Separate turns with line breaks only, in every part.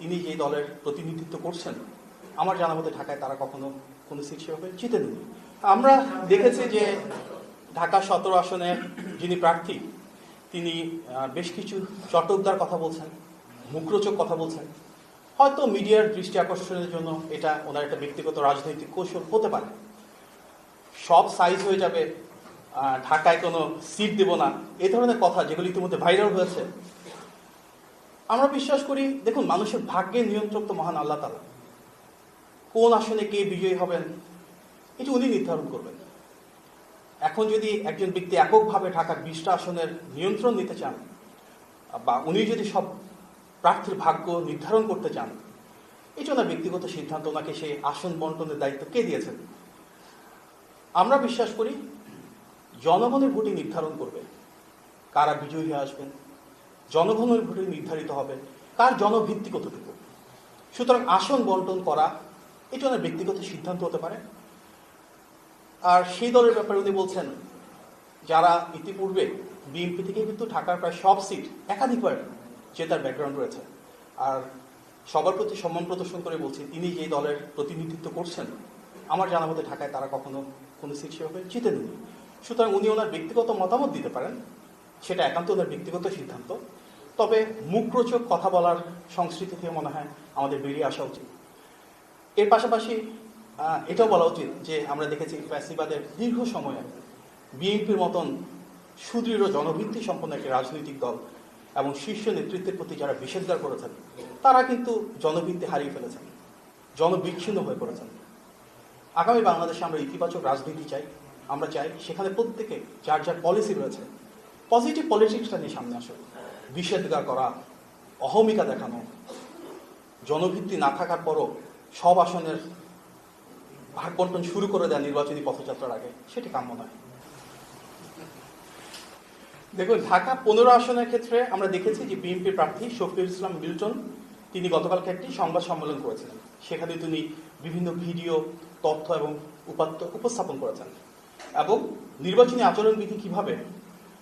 ইনি যে দলের প্রতিনিধিত্ব করছেন, আমার জানা মতে ঢাকায় তারা কখনো কোনো সিট সেভাবে জিতেননি। আমরা দেখেছি যে ঢাকা 17 আসনে যিনি প্রার্থী তিনি বেশ কিছু চটকদার কথা বলছেন, মুখরোচক কথা বলছেন। হয়তো মিডিয়ার দৃষ্টি আকর্ষণের জন্য এটা ওনার একটা ব্যক্তিগত রাজনৈতিক কৌশল হতে পারে। সব সাইজ হয়ে যাবে, ঢাকায় কোনো সিট দেব না, এই ধরনের কথা যেগুলো ইতিমধ্যে ভাইরাল হয়েছে। আমরা বিশ্বাস করি, দেখুন, মানুষের ভাগ্যের নিয়ন্ত্রক তো মহান আল্লাহ তাআলা। কোন আসনে কে বিজয়ী হবেন এটা উনি নির্ধারণ করবেন। এখন যদি একজন ব্যক্তি এককভাবে ঢাকার 20টা আসনের নিয়ন্ত্রণ নিতে চান, বা উনি যদি সব প্রার্থীর ভাগ্য নির্ধারণ করতে চান, এটা ওনার ব্যক্তিগত সিদ্ধান্ত। ওনাকে সেই আসন বন্টনের দায়িত্ব কে দিয়েছেন? আমরা বিশ্বাস করি জনগণের ভোটই নির্ধারণ করবে কারা বিজয়ী হয়ে আসবেন। জনগণের ভোটে নির্ধারিত হবে কার জনভিত্তি কতটুকু। সুতরাং আসন বন্টন করা এটা ওনার ব্যক্তিগত সিদ্ধান্ত হতে পারে। আর সেই দলের ব্যাপারে উনি বলছেন, যারা ইতিপূর্বে বিএনপি থেকে কিন্তু ঢাকার প্রায় সব সিট একাধিকবার জেতার ব্যাকগ্রাউন্ড রয়েছে। আর সবার প্রতি সম্মান প্রদর্শন করে বলছি, তিনি যে দলের প্রতিনিধিত্ব করছেন, আমার জানা মতে ঢাকায় তারা কখনো কোনো সিট সেভাবে জিতেননি। সুতরাং উনি ওনার ব্যক্তিগত মতামত দিতে পারেন, সেটা একান্ত ওনার ব্যক্তিগত সিদ্ধান্ত। তবে মুখরোচক কথা বলার সংস্কৃতি থেকে মনে হয় আমাদের বেরিয়ে আসা উচিত। এর পাশাপাশি এটাও বলা উচিত যে আমরা দেখেছি ফ্যাসিবাদের দীর্ঘ সময়ে বিএনপির মতন সুদৃঢ় জনভিত্তি সম্পন্ন একটি রাজনৈতিক দল এবং শীর্ষ নেতৃত্বের প্রতি যারা বিষেধাজ্ঞা করেছেন, তারা কিন্তু জনভিত্তি হারিয়ে ফেলেছেন, জনবিচ্ছিন্ন হয়ে পড়েছেন। আগামী বাংলাদেশে আমরা ইতিবাচক রাজনীতি চাই। আমরা চাই সেখানে প্রত্যেকে যার যার পলিসি রয়েছে, পজিটিভ পলিটিক্সটা নিয়ে সামনে আসে। বিষেধাজ্ঞা করা, অহমিকা দেখানো, জনভিত্তি না থাকার পরও সব আসনের ভাগ বন্টন শুরু করে দেয় নির্বাচনী পথযাত্রার আগে, সেটি কাম্য নয়। দেখুন, ঢাকা 15 আসনের ক্ষেত্রে আমরা দেখেছি যে বিএনপির প্রার্থী শফিউল ইসলাম মিল্টন তিনি গতকালকে একটি সংবাদ সম্মেলন করেছিলেন। সেখানে তিনি বিভিন্ন ভিডিও, তথ্য এবং উপাত্ত উপস্থাপন করেছেন এবং নির্বাচনী আচরণবিধি কিভাবে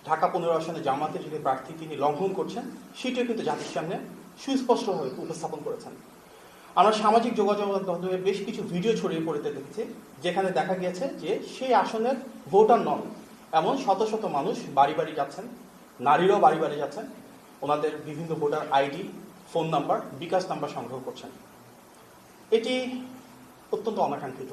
ঢাকা 15 আসনে জামাতের যিনি প্রার্থী তিনি লঙ্ঘন করছেন সেটিও কিন্তু জাতির সামনে সুস্পষ্টভাবে উপস্থাপন করেছেন। আমরা সামাজিক যোগাযোগ মাধ্যমে বেশ কিছু ভিডিও ছড়িয়ে পড়তে দেখেছি, যেখানে দেখা গিয়েছে যে সেই আসনের ভোটার নন এমন শত শত মানুষ বাড়ি বাড়ি যাচ্ছেন, নারীরাও বাড়ি বাড়ি যাচ্ছেন, ওনাদের বিভিন্ন ভোটার আইডি, ফোন নাম্বার, বিকাশ নাম্বার সংগ্রহ করছেন। এটি অত্যন্ত অনাকাঙ্ক্ষিত।